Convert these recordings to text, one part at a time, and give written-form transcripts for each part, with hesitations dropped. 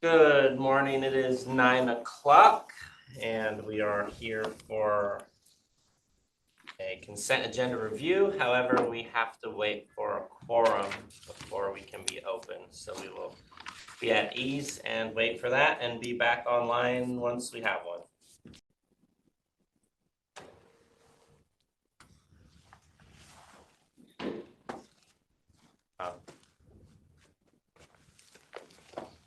Good morning. It is 9 o'clock and we are here for a consent agenda review. However, we have to wait for a quorum before we can be open. So we will be at ease and wait for that and be back online once we have one.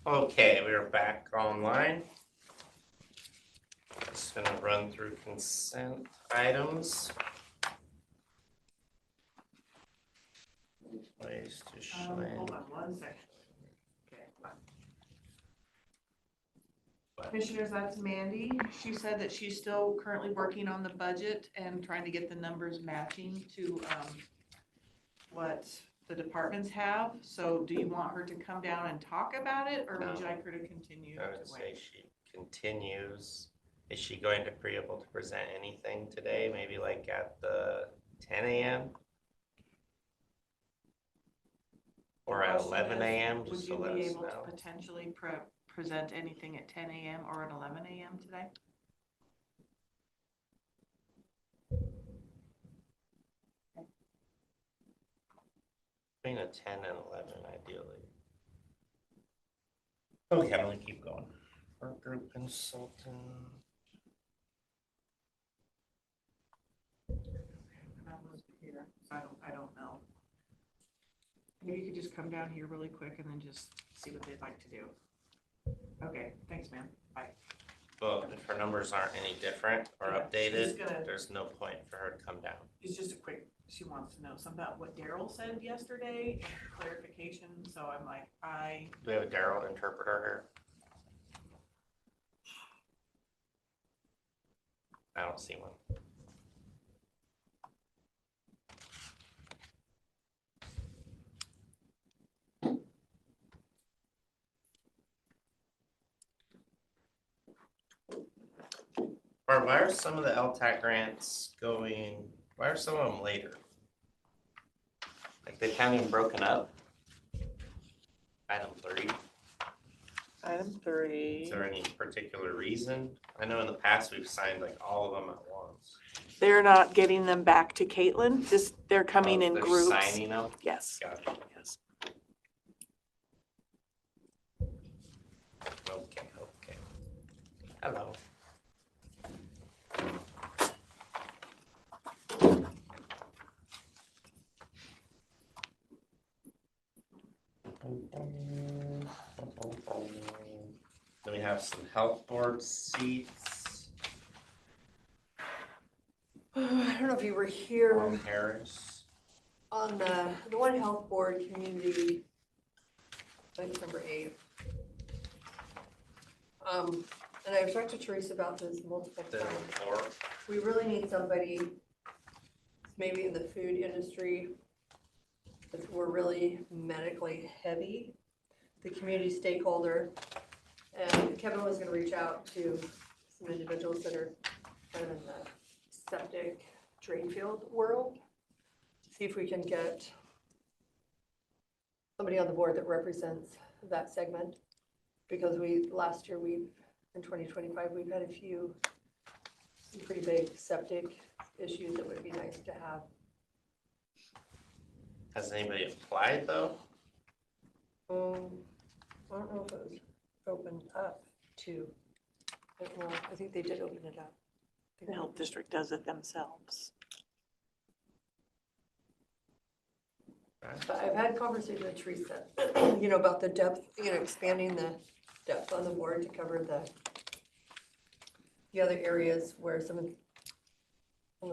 Okay, we are back online. Just gonna run through consent items. Ways to show. Hold on one second. Okay. Commissioners, that's Mandy. She said that she's still currently working on the budget and trying to get the numbers matching to what the departments have. So do you want her to come down and talk about it, or would you like her to continue? I would say she continues. Is she going to be able to present anything today? Maybe like at the 10 a.m. or at 11 a.m. Would you be able to potentially present anything at 10 a.m. or at 11 a.m. today? Between a 10 and 11, ideally. Okay, I'm gonna keep going. Work group consultant. I don't know. Maybe you could just come down here really quick and then just see what they'd like to do. Okay, thanks, man. Bye. Well, if her numbers aren't any different or updated, there's no point for her to come down. It's just a quick, she wants to know something about what Daryl said yesterday, clarification, so I'm like, Do we have a Daryl interpreter here? I don't see one. Or why are some of the LTAC grants going, why are some of them later? Like they haven't even broken up? Item 3. Item 3. Is there any particular reason? I know in the past we've signed like all of them at once. They're not getting them back to Caitlin, just they're coming in They're groups. signing them? Yes. Gotcha. Yes. Okay. Hello. Then we have some health board seats. I don't know if you were here Harris. on the one health board community, I think it's number 8. And I've talked to Teresa about this multiple times. We really need somebody, maybe in the food industry, if we're really medically heavy, the community stakeholder. And Kevin was gonna reach out to some individuals that are kind of in the septic drain field world, see if we can get somebody on the board that represents that segment. Because last year in 2025, we've had some pretty big septic issues that would be nice to have. Has anybody applied though? I don't know if it was opened up to, I think they did open it up. The health district does it themselves. But I've had conversation with Teresa, about the depth, expanding the depth on the board to cover the other areas where some of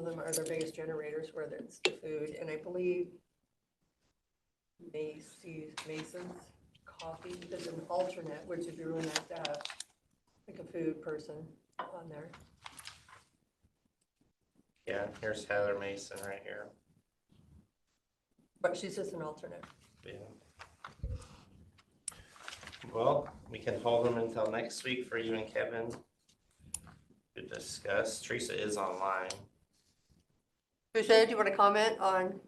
them are their biggest generators, whether it's the food, and I believe Mason's Coffee is an alternate, which would be really nice to have like a food person on there. Yeah, here's Heather Mason right here. But she's just an alternate. Yeah. Well, we can hold them until next week for you and Kevin to discuss. Teresa is online. Teresa, do you want to comment on?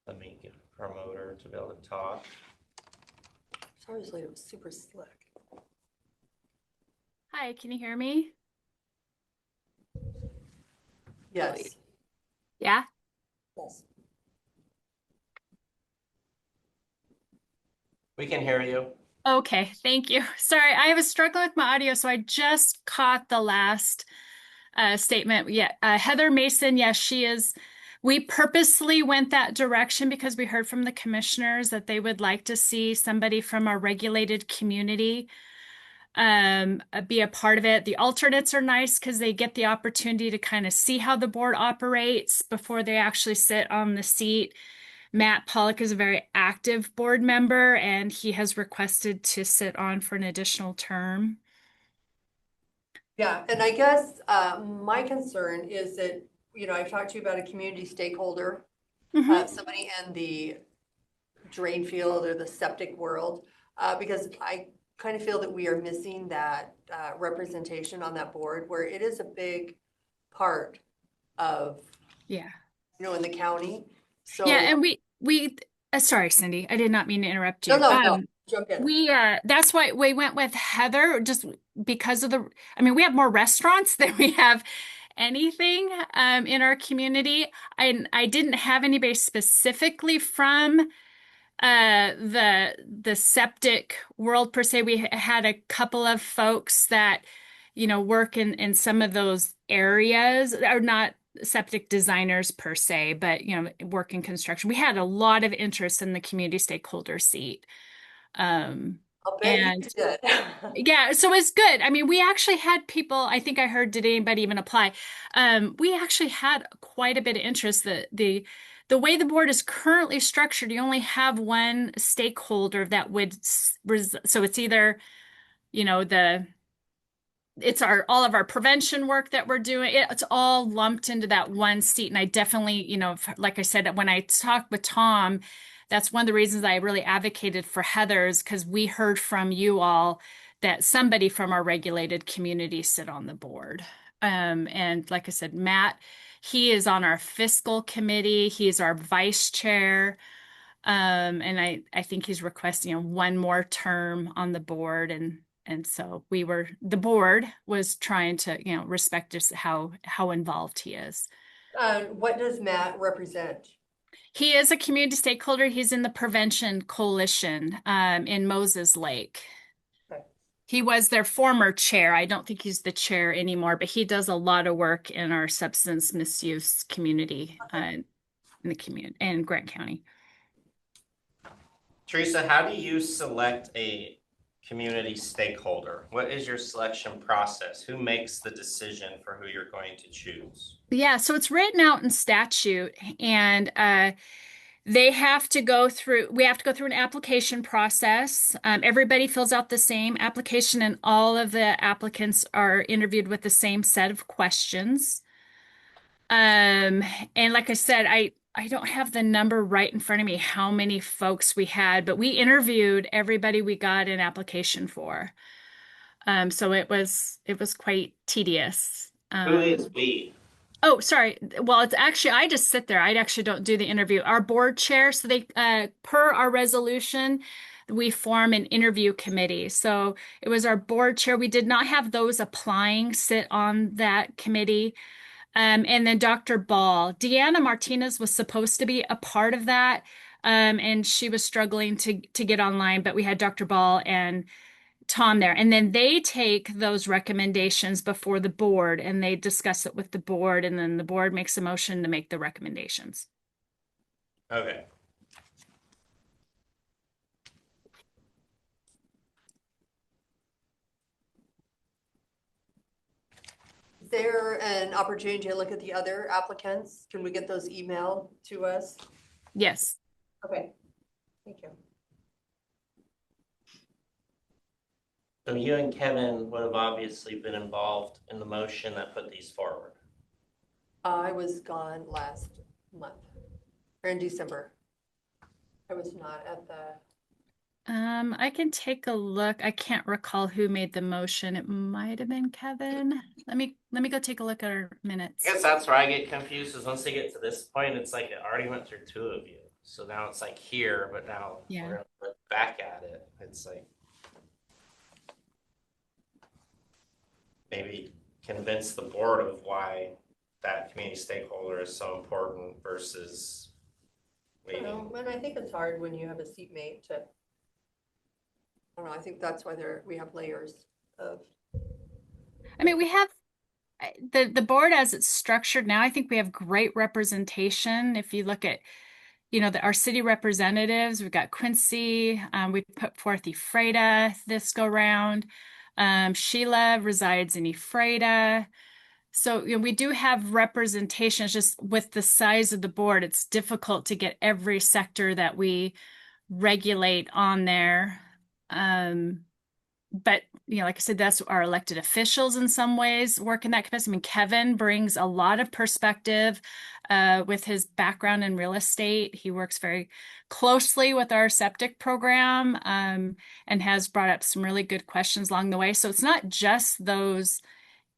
Let me promote her to be able to talk. Sorry, it was super slick. Hi, can you hear me? Yes. Yeah? Yes. We can hear you. Okay, thank you. Sorry, I was struggling with my audio, so I just caught the last statement. Yeah, Heather Mason, yes, she is. We purposely went that direction because we heard from the commissioners that they would like to see somebody from our regulated community be a part of it. The alternates are nice because they get the opportunity to kind of see how the board operates before they actually sit on the seat. Matt Pollock is a very active board member and he has requested to sit on for an additional term. Yeah, and I guess my concern is that, I've talked to you about a community stakeholder, somebody in the drain field or the septic world, because I kind of feel that we are missing that representation on that board where it is a big part of, Yeah. in the county. So, Yeah, and we sorry, Cindy, I did not mean to interrupt you. no, jump in. That's why we went with Heather just because of I mean, we have more restaurants than we have anything in our community. I didn't have anybody specifically from the septic world per se. We had a couple of folks that work in some of those areas, are not septic designers per se, but work in construction. We had a lot of interest in the community stakeholder seat. I'll bet you And did. yeah, so it's good. I mean, we actually had people, I think I heard, did anybody even apply? We actually had quite a bit of interest. The way the board is currently structured, you only have one stakeholder that would, so it's either, the it's all of our prevention work that we're doing. It's all lumped into that one seat. And I definitely, like I said, when I talked with Tom, that's one of the reasons I really advocated for Heather's, because we heard from you all that somebody from our regulated community sit on the board. And like I said, Matt, he is on our fiscal committee. He's our vice chair. And I think he's requesting one more term on the board, and so the board was trying to respect just how involved he is. What does Matt represent? He is a community stakeholder. He's in the Prevention Coalition in Moses Lake. Okay. He was their former chair. I don't think he's the chair anymore, but he does a lot of work in our substance misuse community in the community in Grant County. Teresa, how do you select a community stakeholder? What is your selection process? Who makes the decision for who you're going to choose? Yeah, so it's written out in statute, and we have to go through an application process. Everybody fills out the same application, and all of the applicants are interviewed with the same set of questions. And like I said, I don't have the number right in front of me how many folks we had, but we interviewed everybody we got an application for. So it was quite tedious. Who is we? Oh, sorry. Well, it's actually, I just sit there. I actually don't do the interview. Our board chair, so per our resolution, we form an interview committee. So it was our board chair. We did not have those applying sit on that committee. And then Dr. Ball, Deanna Martinez was supposed to be a part of that. And she was struggling to get online, but we had Dr. Ball and Tom there. And then they take those recommendations before the board and they discuss it with the board. And then the board makes a motion to make the recommendations. Okay. Is there an opportunity to look at the other applicants? Can we get those emailed to us? Yes. Okay, thank you. So you and Kevin would have obviously been involved in the motion that put these forward. I was gone last month, or in December. I was not at the, I can take a look. I can't recall who made the motion. It might have been Kevin. Let me go take a look at our minutes. I guess that's where I get confused, is once they get to this point, it's like it already went through two of you. So now it's like here, but now Yeah. we're gonna look back at it. It's like, maybe convince the board of why that community stakeholder is so important versus waiting. And I think it's hard when you have a seatmate to, I don't know, I think that's why we have layers of. I mean, we have the board as it's structured now. I think we have great representation. If you look at, our city representatives, we've got Quincy. We put forth Ephrata this go round. Sheila resides in Ephrata. So, we do have representation. It's just with the size of the board, it's difficult to get every sector that we regulate on there. But like I said, that's our elected officials in some ways work in that capacity. I mean, Kevin brings a lot of perspective with his background in real estate. He works very closely with our septic program and has brought up some really good questions along the way. So it's not just those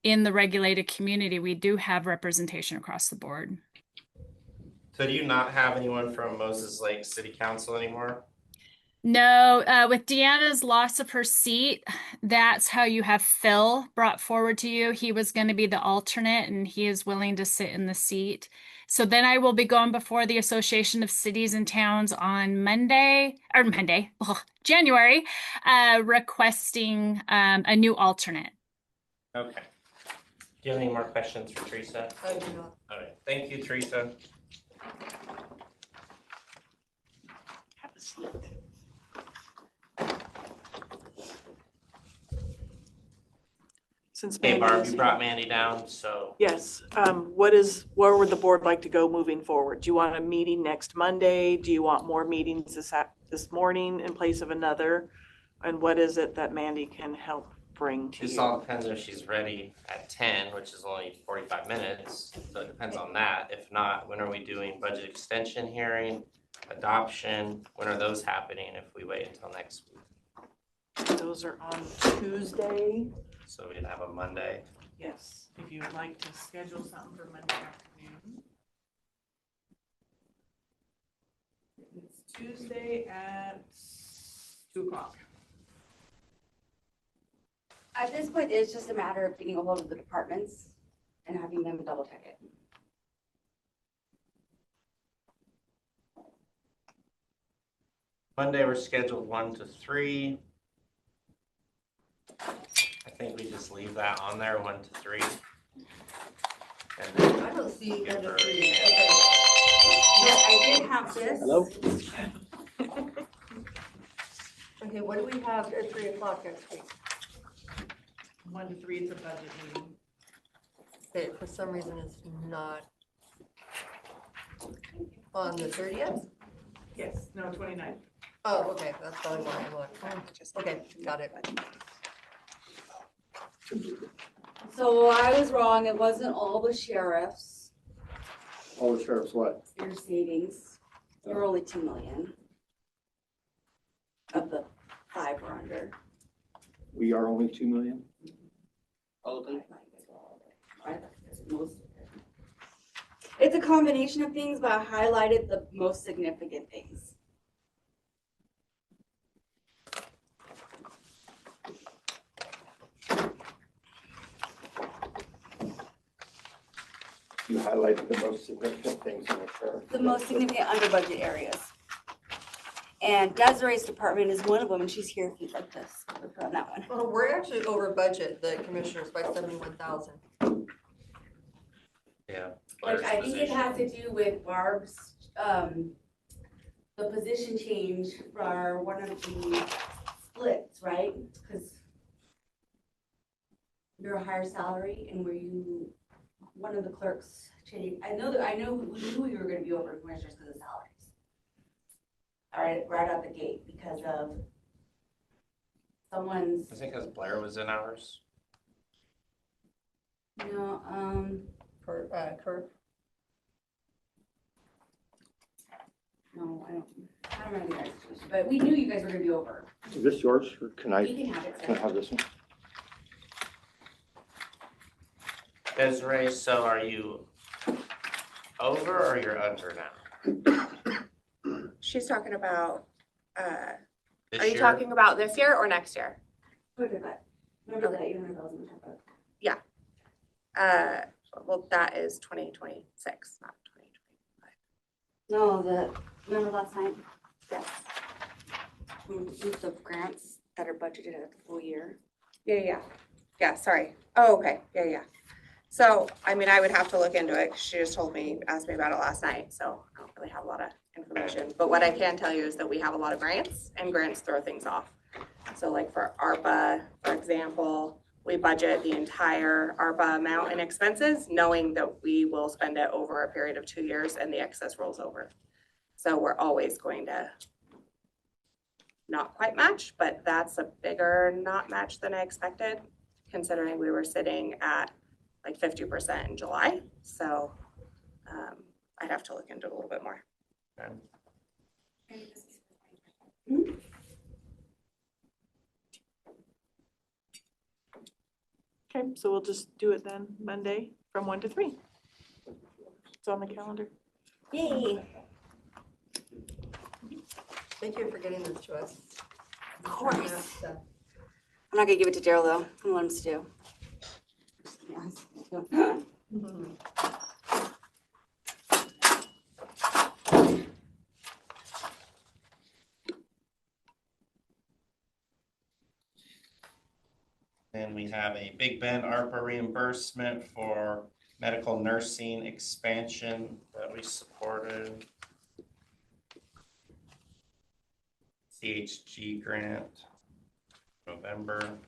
in the regulated community. We do have representation across the board. So do you not have anyone from Moses Lake City Council anymore? No, with Deanna's loss of her seat, that's how you have Phil brought forward to you. He was going to be the alternate and he is willing to sit in the seat. So then I will be going before the Association of Cities and Towns on January, requesting a new alternate. Okay. Do you have any more questions for Teresa? I do not. All right. Thank you, Teresa. Have a seat. Since Hey, Mandy Barb, is you here. brought Mandy down, so Yes, where would the board like to go moving forward? Do you want a meeting next Monday? Do you want more meetings this morning in place of another? And what is it that Mandy can help bring to this you? all depends if she's ready at 10, which is only 45 minutes. So it depends on that. If not, when are we doing budget extension hearing, adoption? When are those happening if we wait until next week? Those are on Tuesday. So we'd have a Monday. Yes. If you would like to schedule something for Monday afternoon. It's Tuesday at 2:00. At this point, it's just a matter of getting a hold of the departments and having them double check it. Monday, we're scheduled 1 to 3. I think we just leave that on there, 1 to 3. And then I don't see Give one her of a three. chance. Okay. Yeah, I did have this. Hello? Okay, what do we have at 3:00 next week? 1 to 3, it's a budget meeting. Okay, for some reason it's not on the 30th? Yes, no, 29th. Oh, okay, that's probably why I'm like, okay, got it. So I was wrong. It wasn't all the sheriffs, All the sheriff's what? your savings. You're only 2 million of the 5 we're under. We are only 2 million? It's a combination of things, but I highlighted the most significant things. You highlighted the most significant things in the sheriff. The most significant under budget areas. And Desiree's department is one of them, and she's here if you'd like to speak with her on that one. Well, we're actually over budget, the commissioners, by 71,000. yeah. Like, I think it has to do with Barb's, the position change for one of the splits, right? Because you're a higher salary and were you, one of the clerks changed, I know we knew you were gonna be over commissioners because of salaries. All right out the gate because of someone's, I think because Blair was in ours. Kurt, no, I don't remember the guy's situation, but we knew you guys were gonna be over. Is this yours, or can I You can have it, can I sir. have this one? Desiree, so are you over or you're under now? She's talking about, This are you year? talking about this year or next year? Remember that, you don't know that was in the checkbook. Well, that is 2026, not 2025. No, remember last night? Yes. With the grants that are budgeted at the full year. Yeah, sorry. Oh, okay, yeah. So, I mean, I would have to look into it, 'cause she just asked me about it last night, so I don't really have a lot of information. But what I can tell you is that we have a lot of grants, and grants throw things off. So like for ARPA, for example, we budget the entire ARPA amount in expenses, knowing that we will spend it over a period of 2 years and the excess rolls over. So we're always going to not quite match, but that's a bigger not match than I expected, considering we were sitting at like 50% in July. So I'd have to look into it a little bit more. Okay, so we'll just do it then Monday from 1 to 3. It's on the calendar. Yay. Thank you for getting this to us. Of course. Yeah. I'm not gonna give it to Daryl though. I want him to do. Then we have a Big Bend ARPA reimbursement for medical nursing expansion that we supported. CHG grant, November.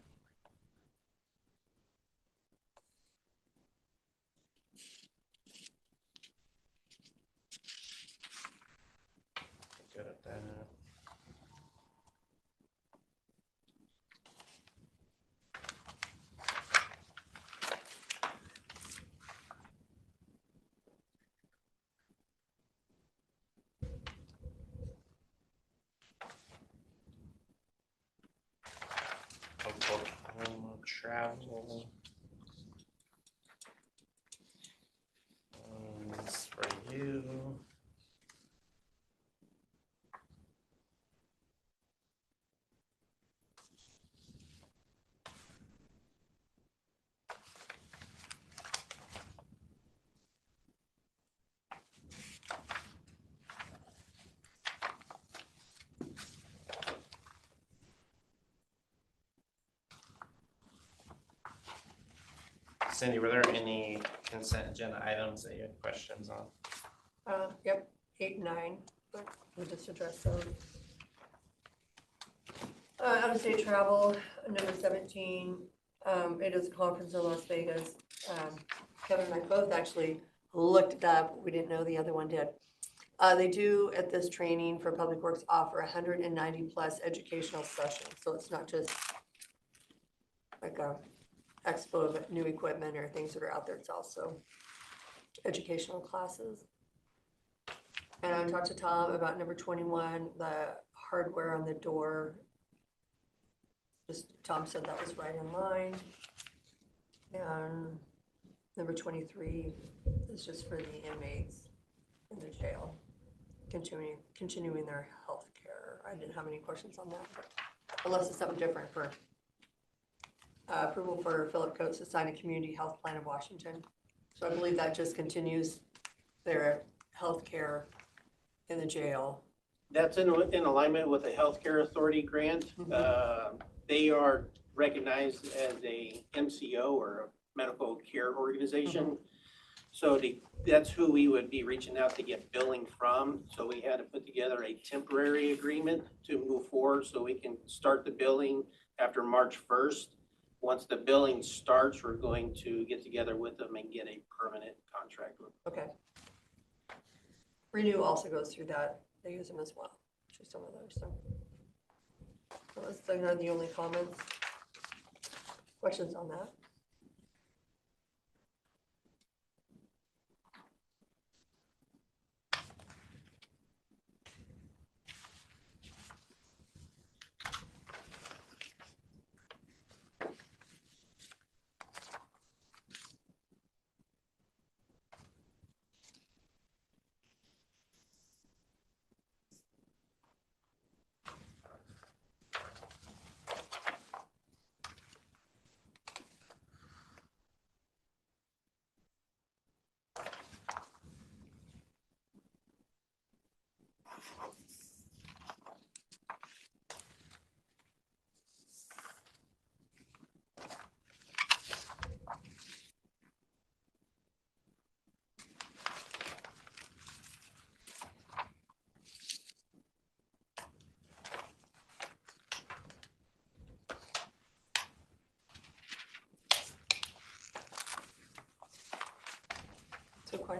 Good at that. Oklahoma travel. This for you. Cindy, were there any consent agenda items that you had questions on? Yep, 8, 9, but we'll just address those. Out-of-state travel, number 17, it is a conference in Las Vegas. Kevin and I both actually looked it up, we didn't know the other one did. They do at this training for Public Works offer 190 plus educational sessions, so it's not just like a expo of new equipment or things that are out there, it's also educational classes. And I talked to Tom about number 21, the hardware on the door. Just, Tom said that was right in line. And number 23 is just for the inmates in the jail, continuing their health care. I didn't have any questions on that, but unless it's something different for approval for Philip Coates to sign a community health plan of Washington. So I believe that just continues their health care in the jail. That's in alignment with the Healthcare Authority grant. They are recognized as a MCO or a medical care organization. So that's who we would be reaching out to get billing from. So we had to put together a temporary agreement to move forward so we can start the billing after March 1st. Once the billing starts, we're going to get together with them and get a permanent contract with them. Okay. Renew also goes through that. They use them as well. Just some of those. So those are the only comments. Questions on that?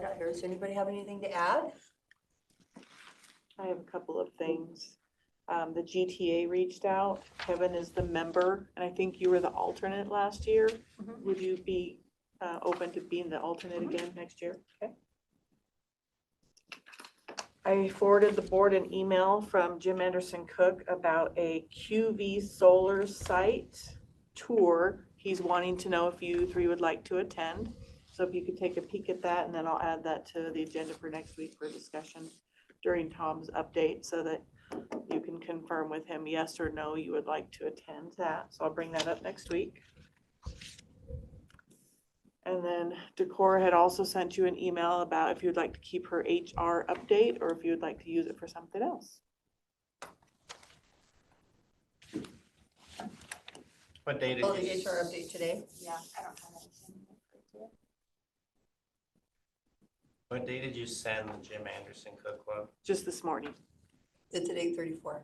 find out here. Does anybody have anything to add? I have a couple of things. The GTA reached out. Kevin is the member, and I think you were the alternate last year. Mhm. Would you be open to being the alternate again next year? Okay. I forwarded the board an email from Jim Anderson Cook about a QV solar site tour. He's wanting to know if you three would like to attend. So if you could take a peek at that, and then I'll add that to the agenda for next week for discussion during Tom's update so that you can confirm with him yes or no you would like to attend that. So I'll bring that up next week. And then Decorah had also sent you an email about if you'd like to keep her HR update or if you would like to use it for something else. What day did Oh, you? the HR update today? Yeah, I don't have anything. What day did you send the Jim Anderson Cook one? Just this morning. It's at 8:34.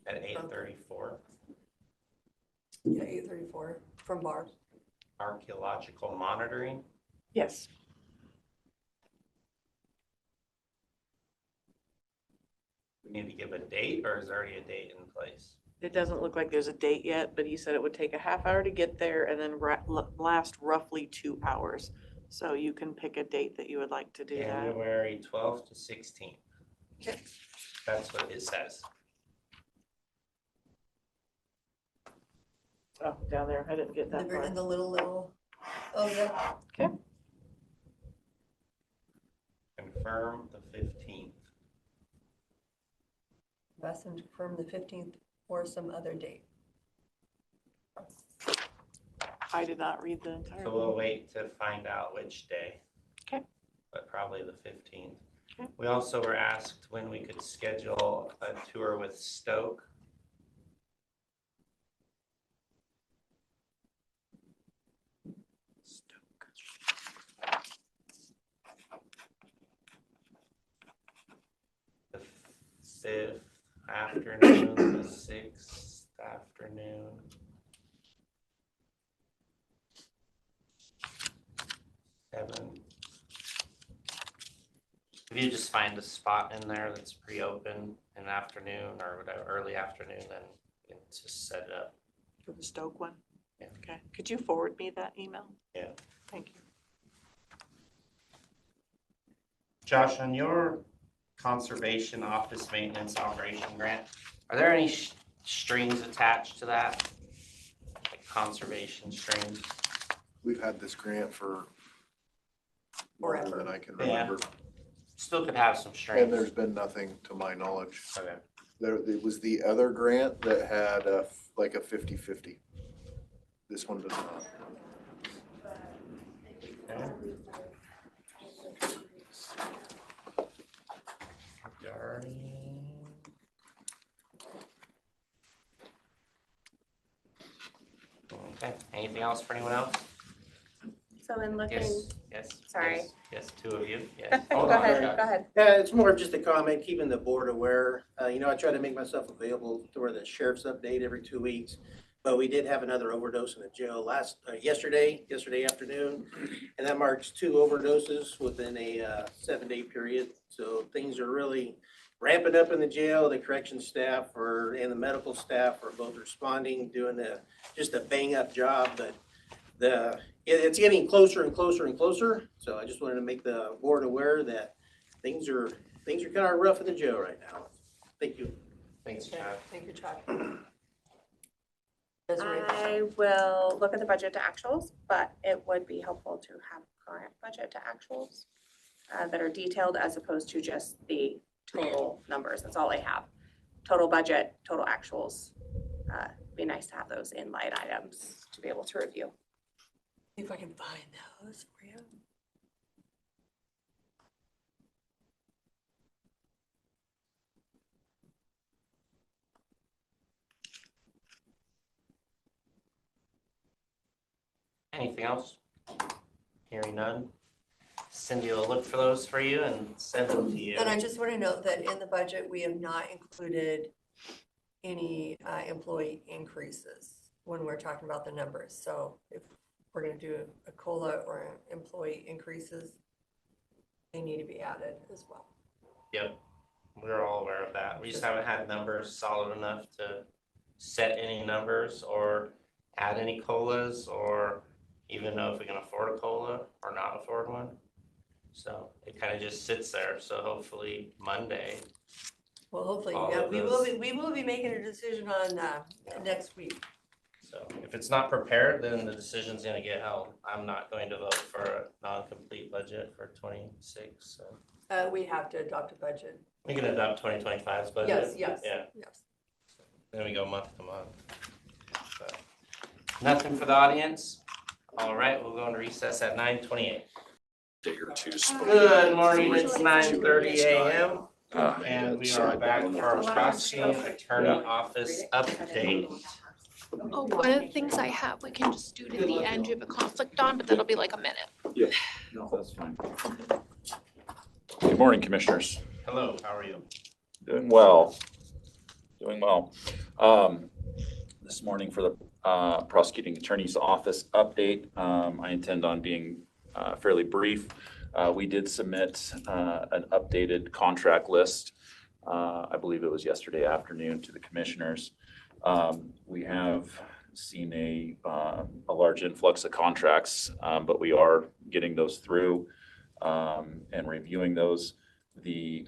At 8:34. Yeah, 8:34 from Bar. Archaeological monitoring. Yes. We need to give a date, or is there already a date in place? It doesn't look like there's a date yet, but he said it would take a half hour to get there and then last roughly 2 hours. So you can pick a date that you would like to do that. January 12th to 16th. Okay. That's what it says. Oh, down there. I didn't get that far. In the little, oh, yeah. Confirm the 15th. Ask them to confirm the 15th or some other date. I did not read the entire. So we'll wait to find out which day. Okay. But probably the 15th. Okay. We also were asked when we could schedule a tour with Stoke. The 5th afternoon, the 6th afternoon. 7th. If you just find a spot in there that's pre-open in the afternoon or whatever, early afternoon, then you can just set it up. For the Stoke one? Yeah. Okay. Could you forward me that email? Yeah. Thank you. Josh, on your conservation office maintenance operation grant, are there any strings attached to that? Like conservation strings? We've had this grant for longer than I can Yeah. remember. Still could have some And strings. there's been nothing to my knowledge. Okay. It was the other grant that had like a 50-50. This one does not. Okay. Regarding- Okay, anything else for anyone else? So in looking, Yes, yes. Sorry. yes, Yes, two of you, yes. go Hold on, ahead, Josh. go ahead. Yeah, it's more of just a comment, keeping the board aware. I try to make myself available for the sheriff's update every 2 weeks. But we did have another overdose in the jail yesterday afternoon. And that marks 2 overdoses within a 7-day period. So things are really ramping up in the jail. The corrections staff and the medical staff are both responding, doing just a bang up job. But it's getting closer and closer and closer. So I just wanted to make the board aware that things are kind of rough in the jail right now. Thank you. Thanks, Okay, Chad. thank you, Chuck. Desiree? I will look at the budget to actuals, but it would be helpful to have current budget to actuals that are detailed as opposed to just the total numbers. That's all I have. Total budget, total actuals. Be nice to have those in line items to be able to review. See if I can find those for you. Anything else? Hearing none. Cindy will look for those for you and send them to you. And I just want to note that in the budget, we have not included any employee increases. when we're talking about the numbers. So if we're gonna do a COLA or employee increases, they need to be added as well. Yep, we're all aware of that. We just haven't had numbers solid enough to set any numbers or add any COLAs or even know if we can afford a COLA or not afford one. So it kind of just sits there. So hopefully Monday. Well, hopefully, All yeah, of we will be making a decision on, next week. So if it's not prepared, then the decision's gonna get held. I'm not going to vote for a non-complete budget for 26, so. We have to adopt a budget. We can adopt 2025's budget. Yes, Yeah, yes. then we go month to month. But nothing for the audience. All right, we'll go into recess at 9:28. Day or two. Good morning, it's 9:30 a.m. And we are back for our prosecuting attorney office update. Oh, one of the things I have, we can just do it at the end. You have a conflict on, but that'll be like a minute. Yeah, no, that's fine. Good morning, commissioners. Hello, how are you? Doing well. Doing well. This morning for the prosecuting attorney's office update, I intend on being fairly brief. We did submit an updated contract list. I believe it was yesterday afternoon to the commissioners. We have seen a large influx of contracts, but we are getting those through and reviewing those. The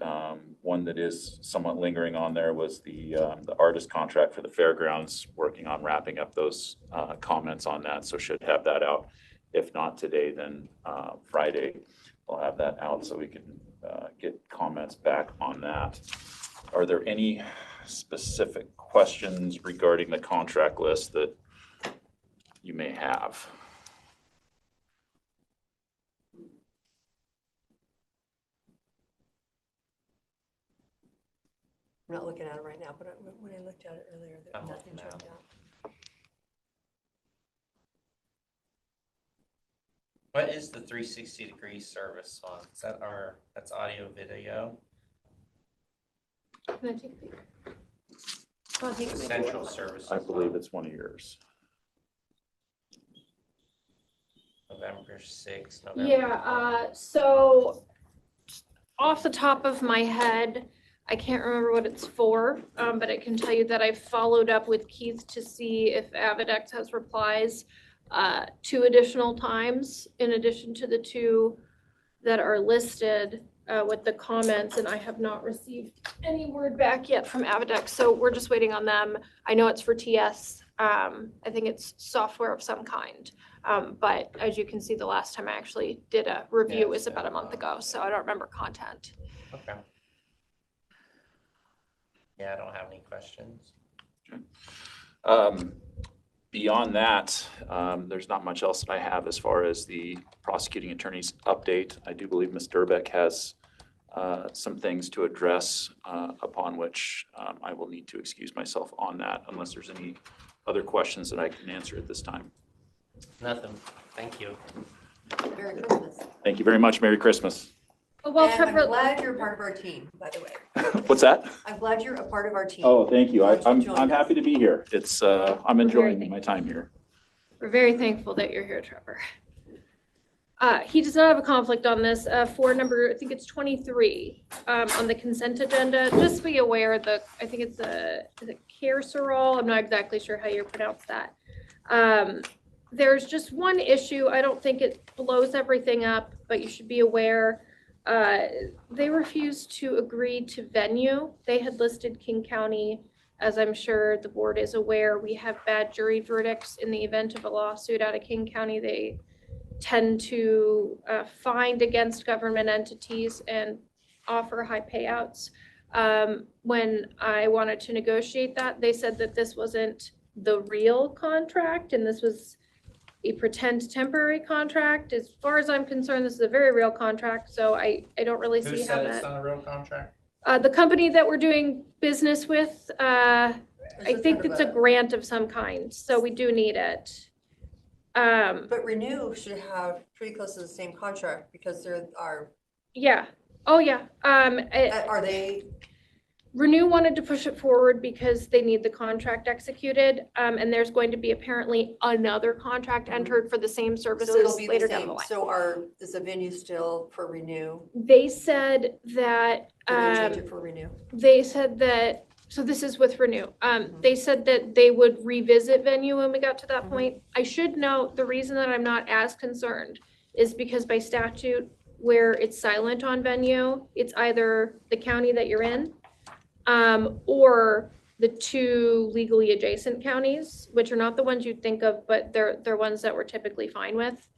one that is somewhat lingering on there was the artist contract for the fairgrounds, working on wrapping up those comments on that. So should have that out. If not today, then Friday, we'll have that out so we can get comments back on that. Are there any specific questions regarding the contract list that you may have? I'm not looking at it right now, but when I looked at it earlier, I'm nothing looking jumped now. out. What is the 360-degree service one? Is that that's audio video? Can I take a peek? I'll take a peek. Central services. I believe it's one of yours. November 6th, November. Yeah, so off the top of my head, I can't remember what it's for, but I can tell you that I followed up with Keith to see if Avidex has replies 2 additional times in addition to the 2 that are listed with the comments, and I have not received any word back yet from Avidex, so we're just waiting on them. I know it's for TS. I think it's software of some kind. But as you can see, the last time I actually did a review was about a month ago, so I don't remember content. Okay. Yeah, I don't have any questions. Beyond that, there's not much else that I have as far as the prosecuting attorney's update. I do believe Ms. Durbeck has some things to address upon which I will need to excuse myself on that unless there's any other questions that I can answer at this time. Nothing. Thank you. Merry Christmas. Thank you very much. Merry Christmas. Well, And Trevor, I'm glad you're part of our team, by the way. What's that? I'm glad you're a part of our team. Oh, thank you. Glad you I'm joined us. happy to be here. It's I'm enjoying my time here. we're very thankful that you're here, Trevor. He does not have a conflict on this for number, I think it's 23 on the consent agenda. Just be aware I think it's a carcerol. I'm not exactly sure how you pronounce that. There's just one issue. I don't think it blows everything up, but you should be aware. They refused to agree to venue. They had listed King County. As I'm sure the board is aware, we have bad jury verdicts in the event of a lawsuit out of King County. They tend to find against government entities and offer high payouts. When I wanted to negotiate that, they said that this wasn't the real contract and this was a pretend temporary contract. As far as I'm concerned, this is a very real contract, so I don't really Who see how said it's that. not a real contract? The company that we're doing business with, I This is think kind of it's a grant of some kind, so we do need it. But Renew should have pretty close to the same contract because they're our, Yeah. Oh, yeah. are they? Renew wanted to push it forward because they need the contract executed, and there's going to be apparently another contract entered for the same So it'll services be later the down the same. line. So is the venue still for renew? They said that, Did they change it for renew? they said that, so this is with Renew. They said that they would revisit venue when we got to that point. I should note, the reason that I'm not as concerned is because by statute, where it's silent on venue, it's either the county that you're in, or the two legally adjacent counties, which are not the ones you'd think of, but they're ones that we're typically fine with.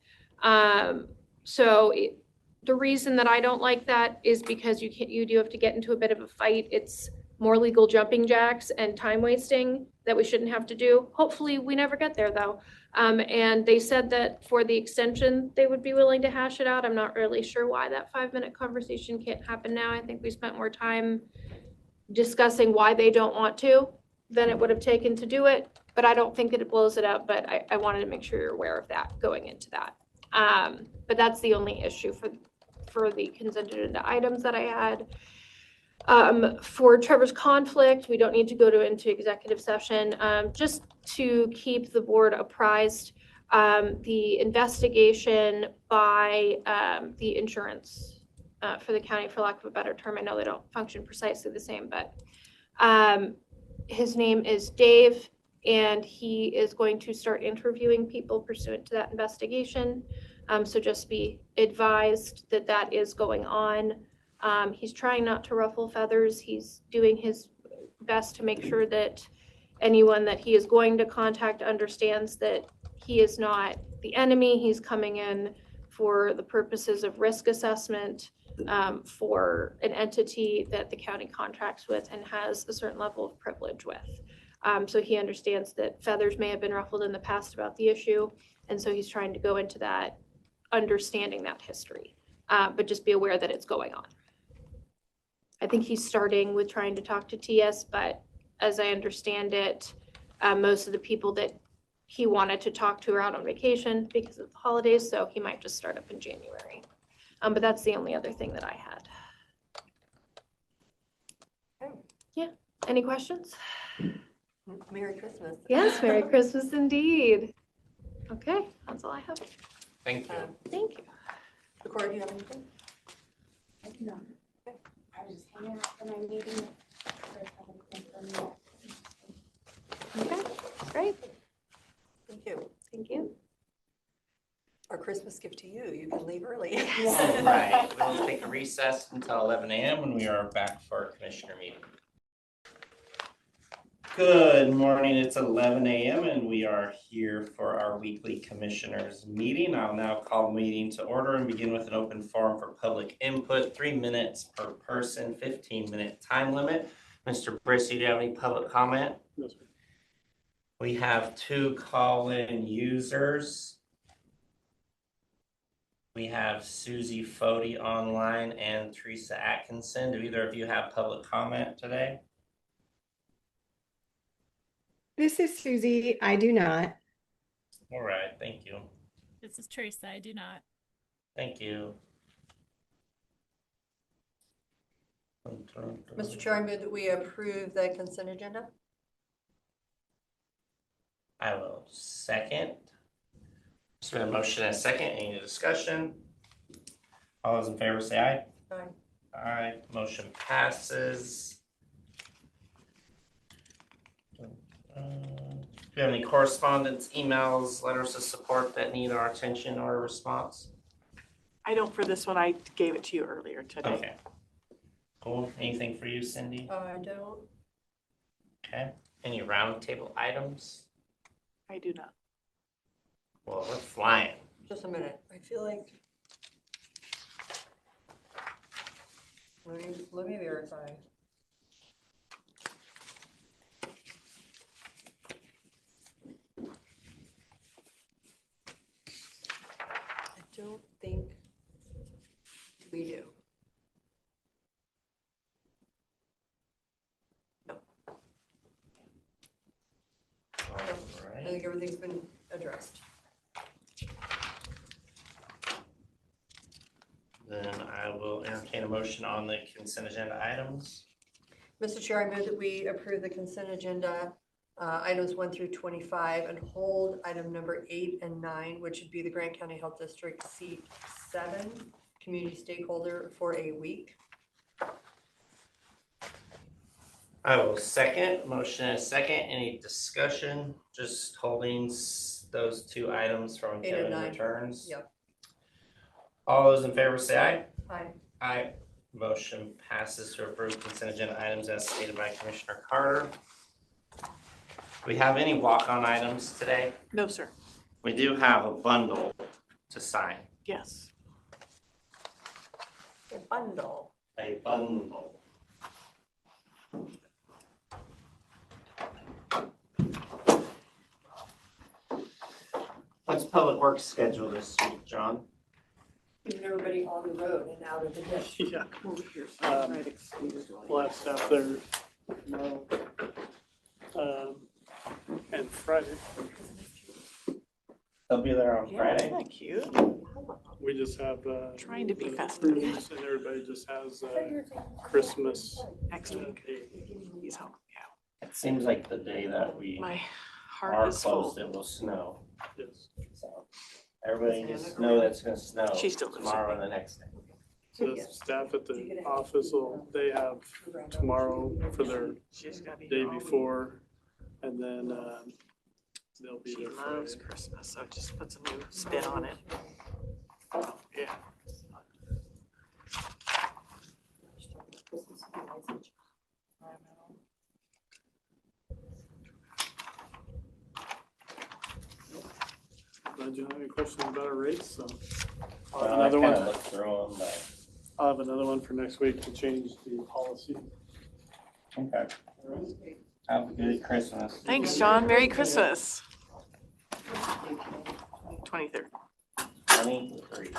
The reason that I don't like that is because you do have to get into a bit of a fight. It's more legal jumping jacks and time wasting that we shouldn't have to do. Hopefully, we never get there though. And they said that for the extension, they would be willing to hash it out. I'm not really sure why that 5-minute conversation can't happen now. I think we spent more time discussing why they don't want to than it would have taken to do it. But I don't think that it blows it up, but I wanted to make sure you're aware of that going into that. But that's the only issue for the consent agenda items that I had. For Trevor's conflict, we don't need to go into executive session. Just to keep the board apprised, the investigation by the insurance for the county, for lack of a better term, I know they don't function precisely the same, but his name is Dave, and he is going to start interviewing people pursuant to that investigation. So just be advised that that is going on. He's trying not to ruffle feathers. He's doing his best to make sure that anyone that he is going to contact understands that he is not the enemy. He's coming in for the purposes of risk assessment for an entity that the county contracts with and has a certain level of privilege with. So he understands that feathers may have been ruffled in the past about the issue. And so he's trying to go into that, understanding that history, but just be aware that it's going on. I think he's starting with trying to talk to TS, but as I understand it, most of the people that he wanted to talk to are out on vacation because of the holidays, so he might just start up in January. But that's the only other thing that I had. Yeah, any questions? Merry Christmas. Yes, Merry Christmas indeed. Okay, that's all I have. Thank you. Thank you. Victoria, do you have anything? I do not. I was just hanging out for my meeting. Okay, great. Thank you. Thank you. Our Christmas gift to you. You can leave early. All right, we'll take a recess until 11 a.m. when we are back for our commissioner meeting. Good morning, it's 11 a.m. and we are here for our weekly commissioners meeting. I'll now call the meeting to order and begin with an open forum for public input, 3 minutes per person, 15-minute time limit. Mr. Brissy, do you have any public comment? Yes, sir. We have 2 call-in users. We have Susie Fody online and Teresa Atkinson. Do either of you have public comment today? This is Susie. I do not. All right, thank you. This is Teresa. I do not. Thank you. Mr. Chair, I move that we approve the consent agenda. I will second. There's been a motion and a second. Any discussion? All those in favor say aye. Aye. Aye, motion passes. Do you have any correspondence, emails, letters of support that need our attention or response? I don't for this one. I gave it to you earlier today. Okay. Cool. Anything for you, Cindy? I don't. Okay. Any roundtable items? I do not. Well, we're flying. Just a minute. I feel like. Let me verify. I don't think we do. No, All I right. think everything's been addressed. Then I will entertain a motion on the consent agenda items. Mr. Chair, I move that we approve the consent agenda, items 1 through 25, and hold item number 8 and 9, which would be the Grant County Health District seat 7, community stakeholder, for a week. I will second, motion and a second, any discussion, just holding those two items from 8 and Kevin 9. returns? Yep. All those in favor say aye. Aye. Aye. Motion passes to approve consent agenda items as stated by Commissioner Carter. Do we have any walk-on items today? No, sir. We do have a bundle to sign, Yes. A bundle. a bundle. What's Public Works schedule this week, John? Keeping everybody on the road and out of the ditch. Yeah, Over here. Um, we'll have staff there tomorrow, and Friday. They'll be there on Yeah, Friday. isn't that cute? We just have, Trying to be the festive. crews and everybody just has, Christmas. Next week. Day. He's home. Yeah. It seems like the day that we My are heart is full. closed, it will snow. Yes. So everybody just know that it's gonna snow She still lives tomorrow and the next day. So the staff at the office they have tomorrow for their She's gotta be day here all week. before, and then, they'll be She there loves Friday. Christmas, so it just puts a new spin on it. Yeah. Do you have any questions about our rates? So I'll Well, have I another kinda one. looked through them, but. I'll have another one for next week to change the policy. Okay. Have a good Christmas. Thanks, John. Merry Christmas. 23rd. 23.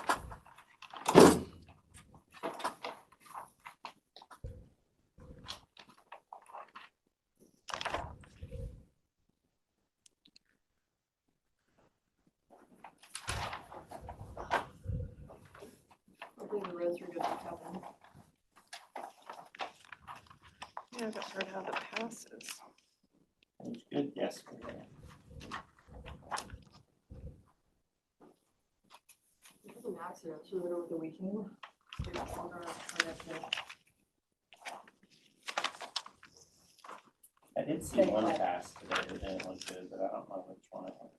Hopefully the roads are good for Kevin. Yeah, I haven't heard how the pass is. It was good yesterday. There was an accident, was it over the weekend? I did see one pass today that didn't look good, but I don't know which one it was.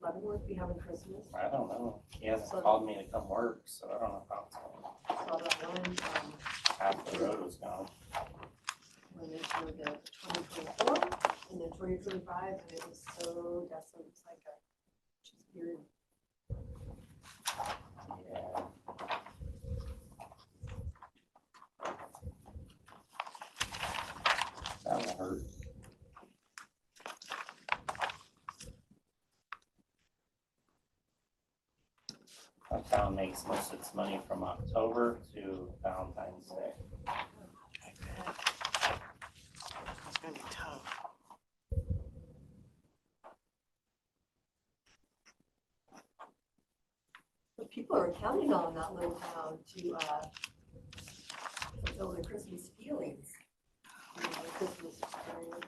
Leavenworth be having Christmas. I don't know. He hasn't called me to come work, so I don't know how it's going. Saw that one, Half the road was gone. when they showed the 2024 and then 2025, and it was so desolate, it's like a, just weird. Yeah. That will hurt. That town makes most of its money from October to Valentine's Day. It's gonna be tough. But people are counting on that little town to, fulfill their Christmas feelings. You know, the Christmas period.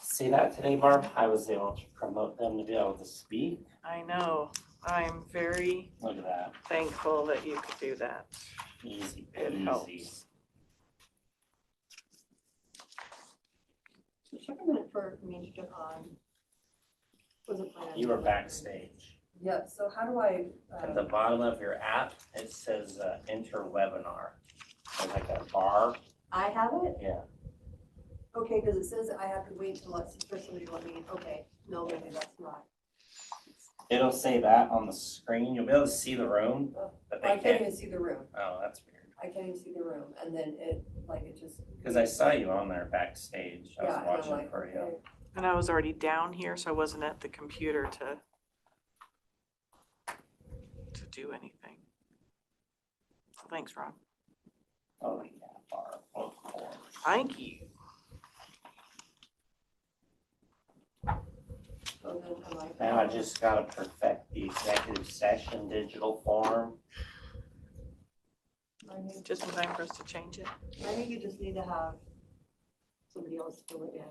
See that today, Barb? I was able to promote them to be able to speak. I know. I'm very Look at that. thankful that you could do that. Easy It peasy. helps. So check a minute for me to get on. Was it planned? You were backstage. Yeah, so how do I, At the bottom of your app, it says enter webinar. There's like a bar. I have it? Yeah. Okay, because it says I have to wait till for somebody to let me, okay, no, maybe that's not. It'll say that on the screen. You'll be able to see the room, but I they can't can't. even see the room. Oh, that's weird. I can't even see the room, and then it just. Because I saw you on there backstage. I Yeah, was and I'm watching like, for you. okay. And I was already down here, so I wasn't at the computer to do anything. So thanks, Ron. Oh, yeah, Barb, of course. Thank you. So then I'm like. Now I just gotta perfect the executive session digital form. Just in time for us to change it. I think you just need to have somebody else fill it in,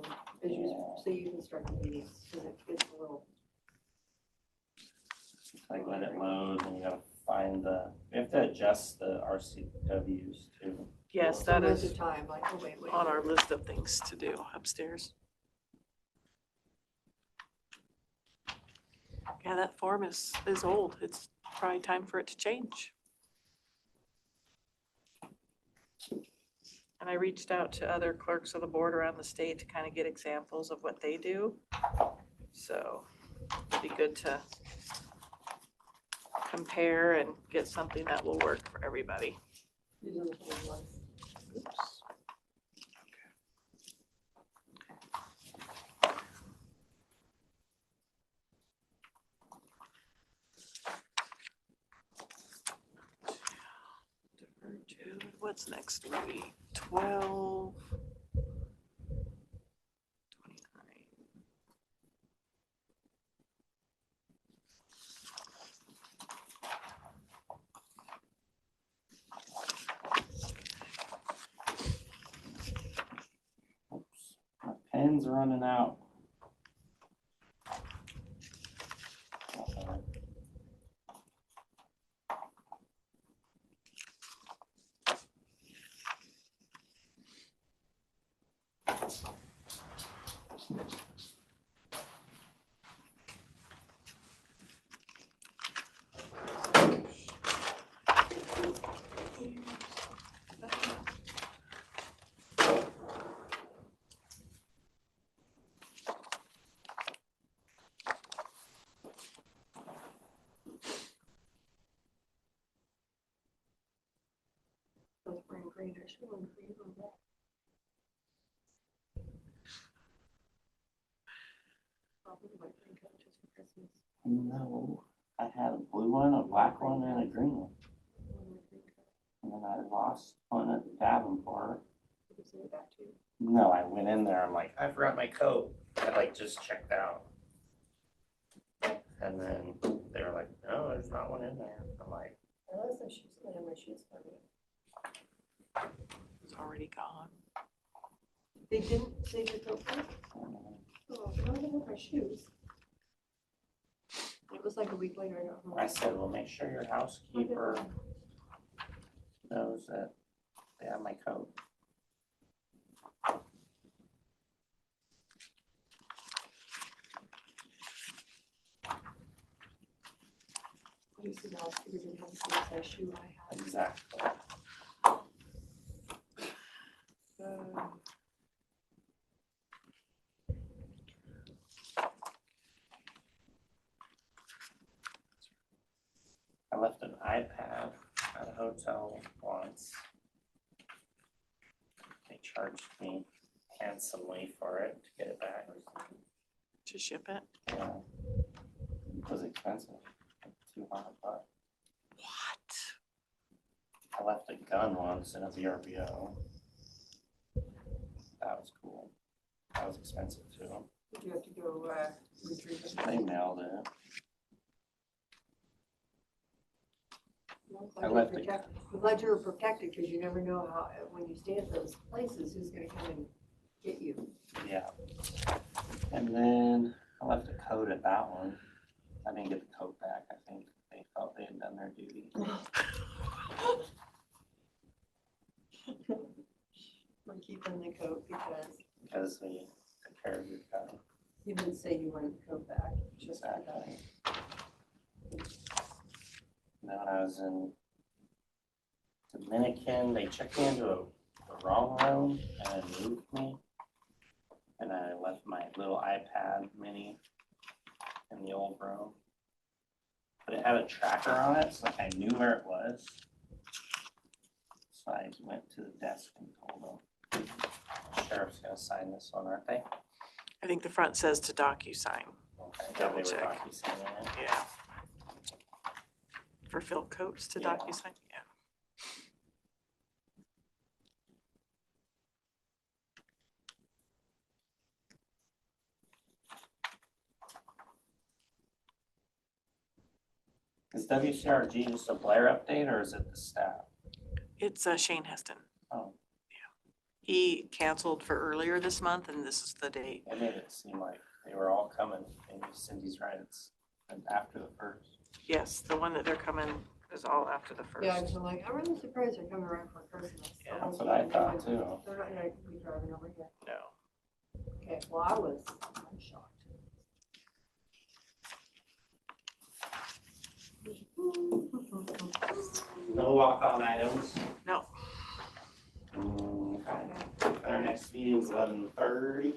so you can start the meetings, because it gets a little. Like when it loads and you gotta find we have to adjust the RCWs too. Yes, so that much is of time, like, oh, wait. on our list of things to do upstairs. Yeah, that form is old. It's probably time for it to change. And I reached out to other clerks of the board around the state to kind of get examples of what they do. So it'd be good to compare and get something that will work for everybody. These are the same ones. Oops. What's next week? 12. 29. Oops, my pen's running out. Those were in green, I should have went green on that. Probably my green coat just for Christmas. No, I had a blue one, a black one, and a green one. And then I lost one at Davenport. Did you send it back to you? No, I went in there, I'm like, I forgot my coat. I just checked out. And then they were like, no, there's not one in there. I'm like, I lost some shoes, I have my shoes for me. It's already gone. They didn't save your coat back? Oh, I don't have my shoes. It was like a week later, I got home. I said, well, make sure your housekeeper knows that they have my coat. You see the housekeeper didn't have the same size shoe I had. Exactly. I left an iPad at a hotel once. They charged me handsomely for it to get it back. To ship it? Yeah. It was expensive, like $200. What? I left a gun once in a VRBO. That was cool. That was expensive too. Did you have to go retrieve it? They mailed it. Well, I I'm left glad it. you're protected. I'm glad you were protected, because you never know how, when you stay at those places, who's gonna come and get you. Yeah. And then I left a coat at that one. I didn't get the coat back. I think they felt they had done their duty. We're keeping the coat because We took care of your gun. you didn't say you wanted the coat back. Just that. Exactly. And then when I was in Dominican, they checked me into the wrong room and then moved me. And I left my little iPad mini in the old room. but it had a tracker on it, so like I knew where it was. So I went to the desk and told them, sheriff's gonna sign this one, aren't they? I think the front says to DocuSign. Okay, Double they were check. docu-signing it. Yeah. For Phil Coates to Yeah. DocuSign, yeah. Is WCRG just a Blair update or is it the staff? It's Shane Heston. Oh, He canceled for earlier this month and this is the date. it made it seem like they were all coming, and Cindy's right, it's after the first. Yes, the one that they're coming is all after the first. Yeah, cause I'm like, I'm really surprised they're coming around for Christmas. Yeah. That's what I thought too. They're not gonna be driving over here. No. Okay, well, I'm shocked. No walk-on items. No. Okay. Our next meeting is 11:30.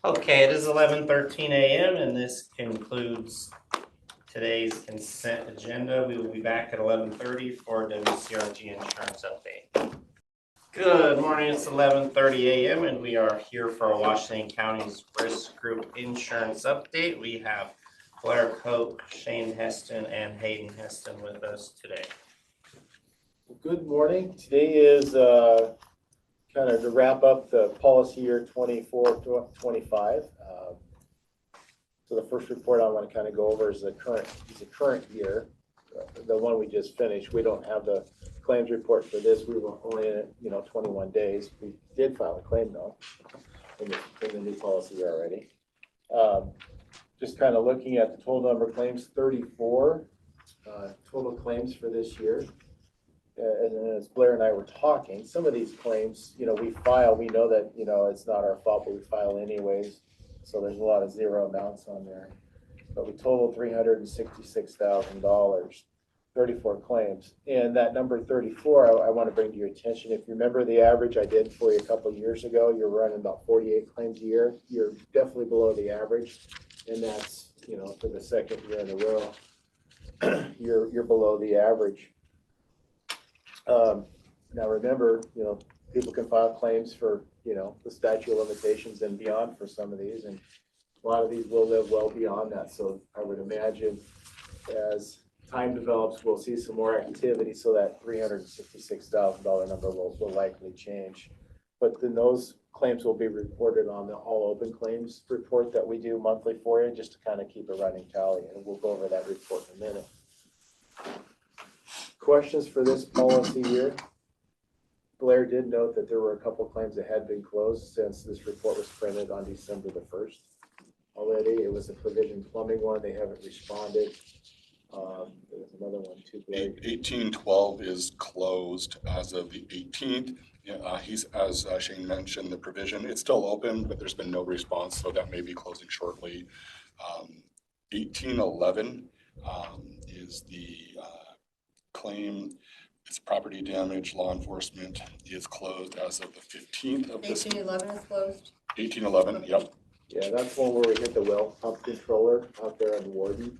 Okay, it is 11:13 a.m. and this concludes today's consent agenda. We will be back at 11:30 for WCRG insurance update. Good morning, it's 11:30 a.m. and we are here for Washington County's risk group insurance update. We have Blair Cope, Shane Heston, and Hayden Heston with us today. Good morning. Today is kind of to wrap up the policy year 24-25. So the first report I want to kind of go over is the current year, the one we just finished. We don't have the claims report for this. We were only in it, 21 days. We did file a claim though in the new policy year already. Just kind of looking at the total number of claims, 34 total claims for this year. And as Blair and I were talking, some of these claims, we file, we know that, it's not our fault, but we file anyways. So there's a lot of zero amounts on there. But we totaled $366,000, 34 claims. And that number 34, I want to bring to your attention. If you remember the average I did for you a couple of years ago, you're running about 48 claims a year. You're definitely below the average. And that's, for the second year in a row, you're below the average. Now remember, people can file claims for, the statute of limitations and beyond for some of these, and a lot of these will live well beyond that. So I would imagine as time develops, we'll see some more activity, so that $366,000 number will likely change. But then those claims will be reported on the all open claims report that we do monthly for you, just to kind of keep a running tally, and we'll go over that report in a minute. Questions for this policy year? Blair did note that there were a couple claims that had been closed since this report was printed on December the 1st. Already, it was a Provision Plumbing one. They haven't responded. There was another one too, Blair. 1812 is closed as of the 18th. He's, as Shane mentioned, the provision, it's still open, but there's been no response, so that may be closing shortly. 1811 is the claim. It's property damage. Law enforcement is closed as of the 15th of this. 1811 is closed. 1811, yep. Yeah, that's one where we hit the well pump controller out there on Warden.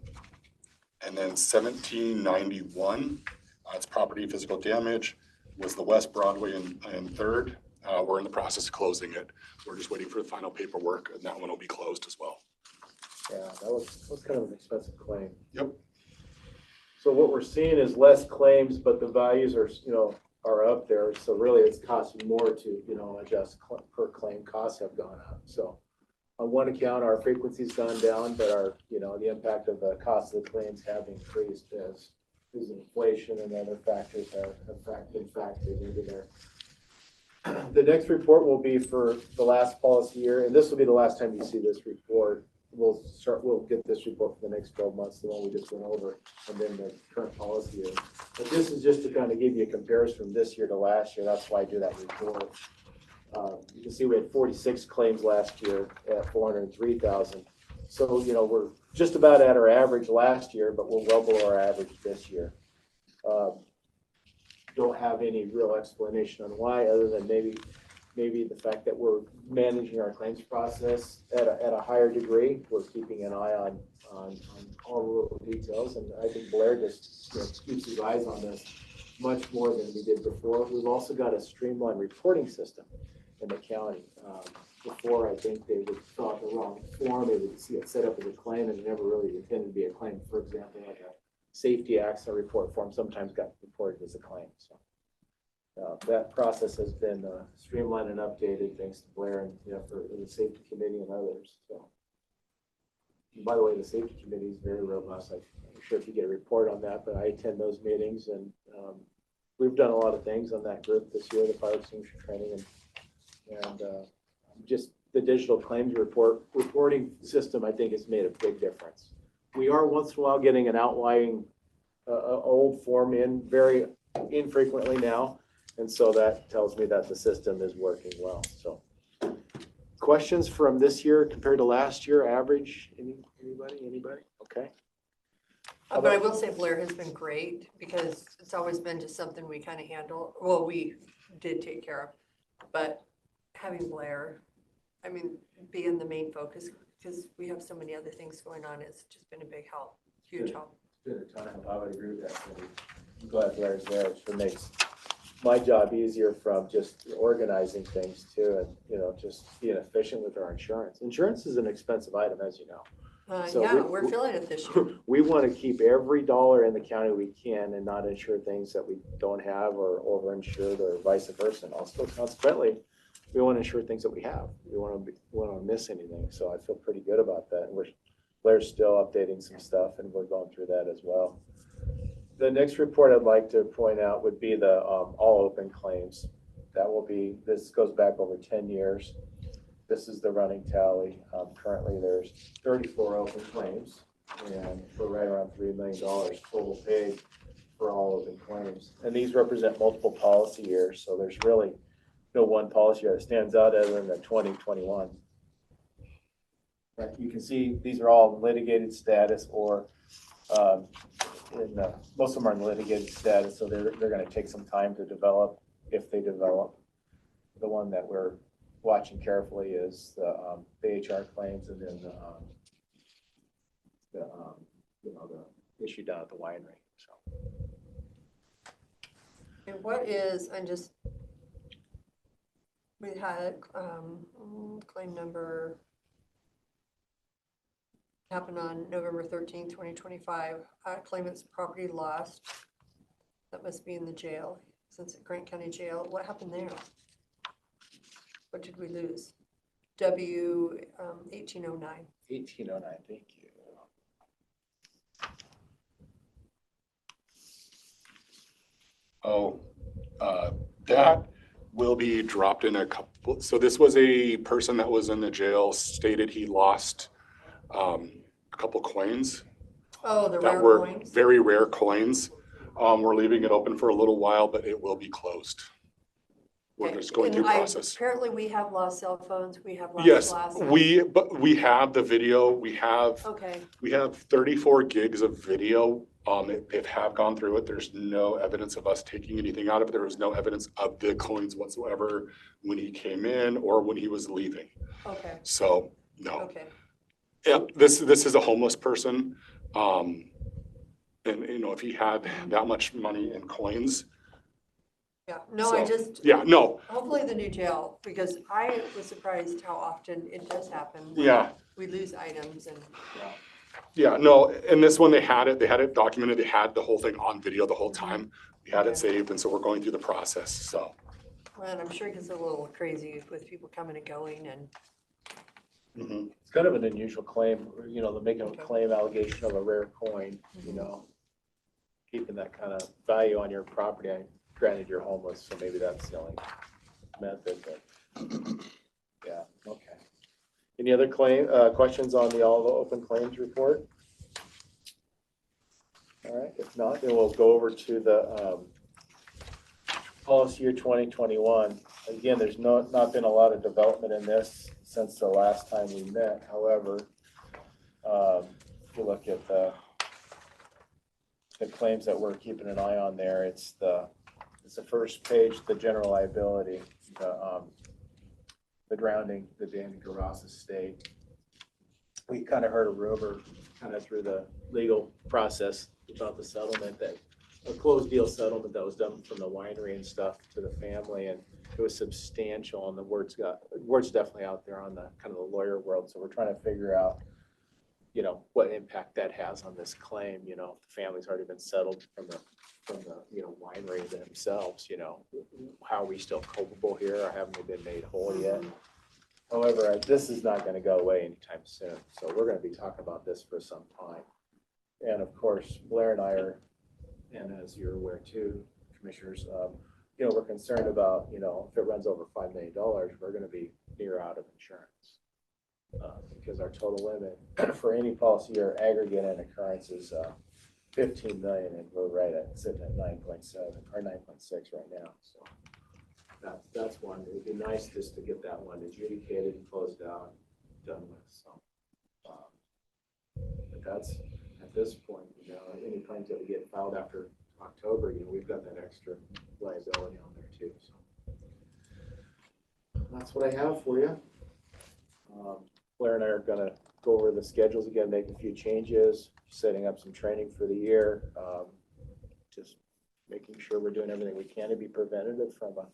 And then 1791, it's property physical damage, was the West Broadway and 3rd. We're in the process of closing it. We're just waiting for the final paperwork, and that one will be closed as well. Yeah, that was kind of an expensive claim. Yep. So what we're seeing is less claims, but the values are up there. So really it's costing more to, adjust per claim. Costs have gone up. So on one account, our frequency's gone down, but our, the impact of the cost of the claims have increased as inflation and other factors have been factored into there. The next report will be for the last policy year, and this will be the last time you see this report. We'll get this report for the next 12 months, the one we just went over, and then the current policy year. But this is just to kind of give you a comparison from this year to last year. That's why I do that report. You can see we had 46 claims last year at 403,000. So, we're just about at our average last year, but we're well below our average this year. Don't have any real explanation on why, other than maybe maybe the fact that we're managing our claims process at a higher degree. We're keeping an eye on all the little details, and I think Blair just, keeps his eyes on this much more than we did before. We've also got a streamlined reporting system in the county. Before, I think they would fill out the wrong form, they would see it set up as a claim, and it never really intended to be a claim. For example, like a safety accident report form sometimes got reported as a claim. So that process has been streamlined and updated thanks to Blair and for the safety committee and others. So, and by the way, the safety committee is very robust. I'm sure if you get a report on that, but I attend those meetings, and we've done a lot of things on that group this year, the fire extinguisher training, and just the digital claims reporting system, I think, has made a big difference. We are once in a while getting an outlying old form in very infrequently now, and so that tells me that the system is working well. So, questions from this year compared to last year, average? Anybody? Okay. But I will say Blair has been great because it's always been just something we kind of handle. Well, we did take care of, but having Blair, I mean, being the main focus because we have so many other things going on, it's just been a big help, huge help. It's been a ton of help. I would agree with that. I'm glad Blair's there. It makes my job easier from just organizing things too, and just being efficient with our insurance. Insurance is an expensive item, as you know. So we're feeling it this year. We want to keep every dollar in the county we can and not insure things that we don't have or overinsured or vice versa. And also, consequently, we want to insure things that we have. We want to miss anything. So I feel pretty good about that. And Blair's still updating some stuff, and we're going through that as well. The next report I'd like to point out would be the all open claims. This goes back over 10 years. This is the running tally. Currently, there's 34 open claims, and we're right around $3 million total paid for all open claims. And these represent multiple policy years, so there's really no one policy year that stands out other than the 2021. You can see these are all litigated status, or most of them are in litigated status, so they're going to take some time to develop, if they develop. The one that we're watching carefully is the HR claims, and then the issue down at the winery. So, And what is, we had claim number happened on November 13th, 2025. Claimant's property lost. That must be in the jail, since at Grant County Jail. What happened there? What did we lose? W 1809. 1809, thank you. That will be dropped in a couple. So this was a person that was in the jail, stated he lost a couple coins. Oh, the that rare were coins? very rare coins. We're leaving it open for a little while, but it will be closed. We're just going through process. Apparently we have lost cell phones, we have lost Yes, glasses. but we have the video. We have 34 gigs of video. They have gone through it. There's no evidence of us taking anything out of it. There was no evidence of the coins whatsoever when he came in or when he was leaving. Okay. So no. Okay. Yeah, this is a homeless person. And if he had that much money in coins. Yeah, no, hopefully the new jail, because I was surprised how often it does happen. Yeah. We lose items and. Yeah, no, and this one, they had it documented. They had the whole thing on video the whole time. We had it saved, and so we're going through the process, so. Well, and I'm sure it gets a little crazy with people coming and going and. It's kind of an unusual claim, to make a claim allegation of a rare coin, keeping that kind of value on your property. Granted, you're homeless, so maybe that's the only method, but yeah, okay. Any other questions on the all open claims report? All right, if not, then we'll go over to the policy year 2021. Again, there's not been a lot of development in this since the last time we met. However, if you look at the claims that we're keeping an eye on there, it's the first page, the general liability. the drowning, the Danny Garas estate. We kind of heard a rumor kind of through the legal process about the settlement, that a closed deal settlement that was done from the winery and stuff to the family, and it was substantial, and the word's definitely out there on the kind of the lawyer world. So we're trying to figure out, you know, what impact that has on this claim. You know, if the family's already been settled from the you know, winery themselves, you know, how are we still culpable here, or haven't we been made whole yet? However, this is not gonna go away anytime soon, so we're gonna be talking about this for some time. And of course, Blair and I are, and as you're aware too, commissioners, you know, we're concerned about, you know, if it runs over $5 million, we're gonna be near out of insurance. Because our total limit for any policy year aggregate and occurrence is 15 million, and we're right at, sitting at 9.7 or 9.6 right now, so. That's one. It would be nice just to get that one adjudicated and closed out, done with, so. But that's, at this point, you know, any claims that we get filed after October, you know, we've got that extra liability on there too, so. That's what I have for you. Blair and I are gonna go over the schedules again, make a few changes, setting up some training for the year. Just making sure we're doing everything we can to be preventative from a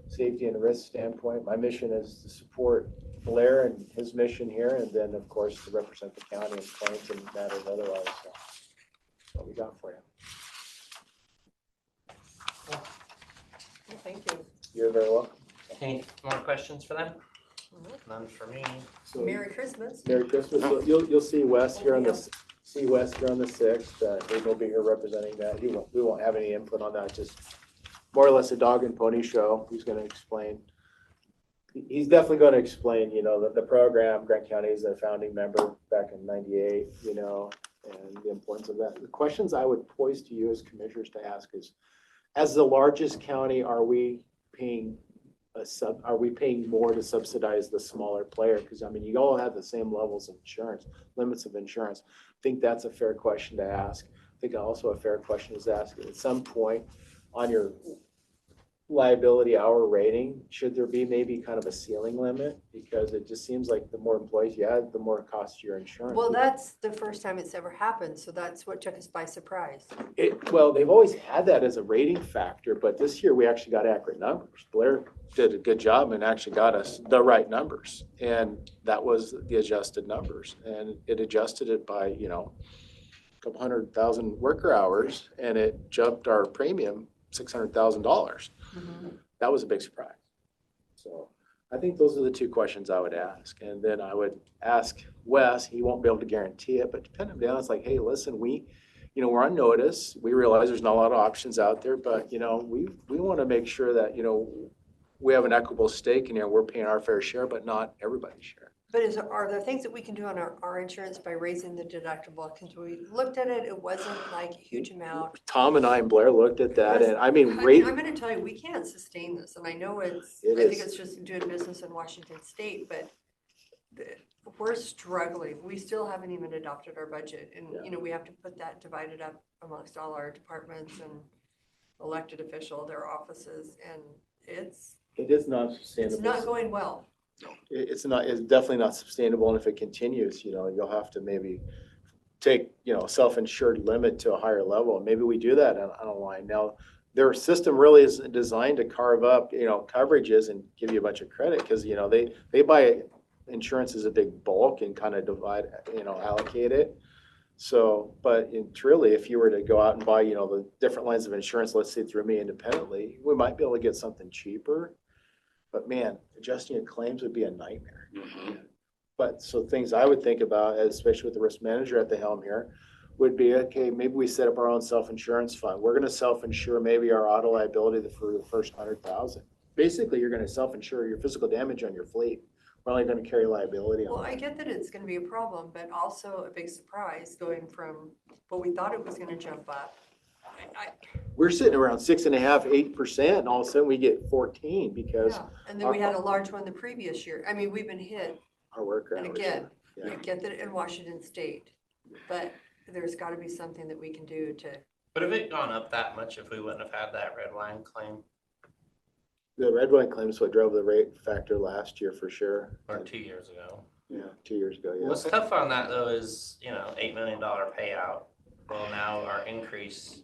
safety and risk standpoint. My mission is to support Blair and his mission here, and then of course to represent the county in claims and matters otherwise. So that's what we got for you. Thank you. You're very welcome. Any more questions for them? None for me. So, Merry Christmas. Merry Christmas. So you'll see Wes here on the 6th. He will be here representing that. We won't have any input on that. Just more or less a dog and pony show. He's going to explain. He's definitely going to explain, you know, the program. Grant County is a founding member back in '98, you know, and the importance of that. The questions I would pose to you as commissioners to ask is, as the largest county, are we paying more to subsidize the smaller player? Because I mean, you all have the same levels of insurance, limits of insurance. I think that's a fair question to ask. I think also a fair question is asked at some point on your liability hour rating, should there be maybe kind of a ceiling limit? Because it just seems like the more employees you add, the more it costs your insurance. Well, that's the first time it's ever happened, so that's what took us by surprise. Well, they've always had that as a rating factor, but this year we actually got accurate numbers. Blair did a good job and actually got us the right numbers, and that was the adjusted numbers, and it adjusted it by, you know, a couple 100,000 worker hours, and it jumped our premium $600,000. That was a big surprise. So I think those are the two questions I would ask. And then I would ask Wes, he won't be able to guarantee it, but depend him down. It's like, hey, listen, we're on notice. We realize there's not a lot of options out there, but you know, we want to make sure that, you know, we have an equitable stake in here. We're paying our fair share, but not everybody's share. But are there things that we can do on our insurance by raising the deductible? Because we looked at it, it wasn't like a huge amount. Tom and I and Blair looked at that, and I mean, I'm going to tell you, we can't sustain this, and I know I think it's just doing business in Washington State, but we're struggling. We still haven't even adopted our budget, and you know, we have to put that divided up amongst all our departments and elected official, their offices, and it is not sustainable. It's not going well. It's definitely not sustainable. And if it continues, you know, you'll have to maybe take, you know, self-insured limit to a higher level. Maybe we do that on a line. Now, their system really is designed to carve up, you know, coverages and give you a bunch of credit because, you know, they buy insurance as a big bulk and kind of divide, you know, allocate it. So, but truly, if you were to go out and buy, you know, the different lines of insurance, let's say through me independently, we might be able to get something cheaper. But man, adjusting your claims would be a nightmare. But so things I would think about, especially with the risk manager at the helm here, would be, okay, maybe we set up our own self-insurance fund. We're going to self-insure maybe our auto liability for the first 100,000. Basically, you're going to self-insure your physical damage on your fleet. We're only going to carry liability on Well, I get that it's going to be a problem, but also a big surprise going from what we thought it was going to jump up. We're sitting around 6.5%, 8%, and all of a sudden we get 14 because. Yeah, and then we had a large one the previous year. I mean, we've been hit. Our worker. And again, we get that in Washington State, but there's got to be something that we can do to. Would have it gone up that much if we wouldn't have had that red wine claim? The red wine claims what drove the rate factor last year for sure. or 2 years ago. Yeah, 2 years ago, yeah. What's tough on that though is, $8 million payout. Well, now our increase,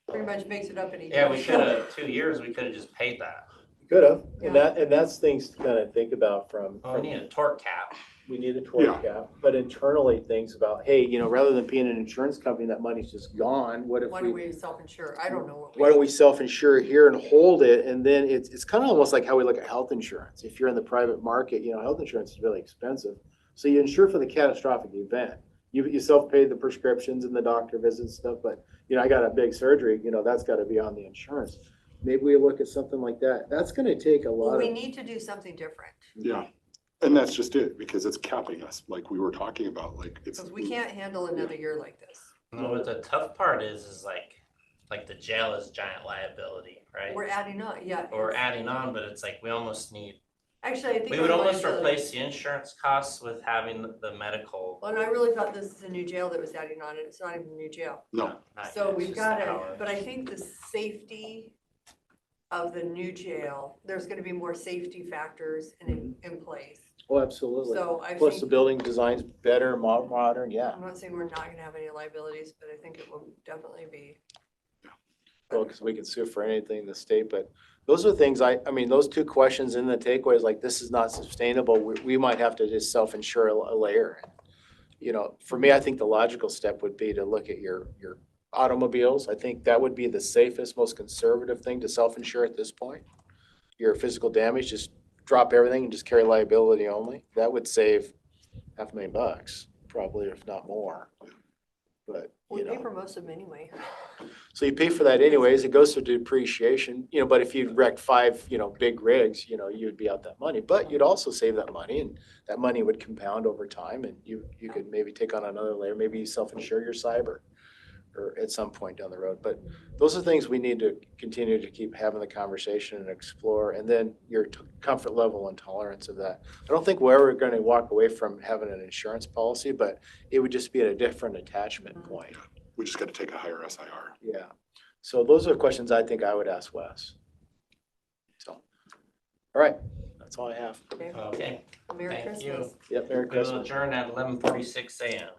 Pretty much makes it up in a year. yeah, we could have, 2 years, we could have just paid that. Could have, Yeah. and that's things to kind of think about Well, we need a torque cap. we need a torque Yeah. cap, but internally things about, hey, rather than being an insurance company, that money's just gone, what if Why don't we self-insure? I don't know what. why don't we self-insure here and hold it? And then it's kind of almost like how we look at health insurance. If you're in the private market, health insurance is really expensive. So you insure for the catastrophic event. You self-pay the prescriptions and the doctor visits and stuff, but I got a big surgery, that's got to be on the insurance. Maybe we look at something like that. That's going to take a Well, lot we of. need to do something different, Yeah, and that's just it, because it's capping us, like we were talking about, like it's. because we can't handle another year like this. No, but the tough part is like the jail is giant liability, right? We're adding on, yeah. We're adding on, but it's like we almost need, Actually, I think. we would our almost liability- replace the insurance costs with having the medical. Well, and I really thought this is a new jail that was adding on, and it's not even a new jail. No, So It's we've just got to, power. but I think the safety of the new jail, there's gonna be more safety factors in place. Oh, absolutely. So I Plus the think, building design's better, modern, yeah. I'm not saying we're not gonna have any liabilities, but I think it will definitely be. Well, because we can sue for anything in the state, but those are things I mean, those two questions in the takeaways, like this is not sustainable, we might have to just self-insure a layer. For me, I think the logical step would be to look at your automobiles. I think that would be the safest, most conservative thing to self-insure at this point. Your physical damage, just drop everything and just carry liability only. That would save $500,000, probably, if not more. But, We pay for most of them anyway. so you pay for that anyways, it goes through depreciation, but if you wrecked 5, big rigs, you'd be out that money, but you'd also save that money and that money would compound over time and you could maybe take on another layer, maybe you self-insure your cyber or at some point down the road. But those are things we need to continue to keep having the conversation and explore, and then your comfort level and tolerance of that. I don't think we're ever going to walk away from having an insurance policy, but it would just be at a different attachment point. we just got to take a higher SIR. Yeah. So those are questions I think I would ask Wes. So, all right, that's all I have. Okay, Merry Thank you. Christmas. Yep, Merry we will Christmas. adjourn at 11:46 a.m.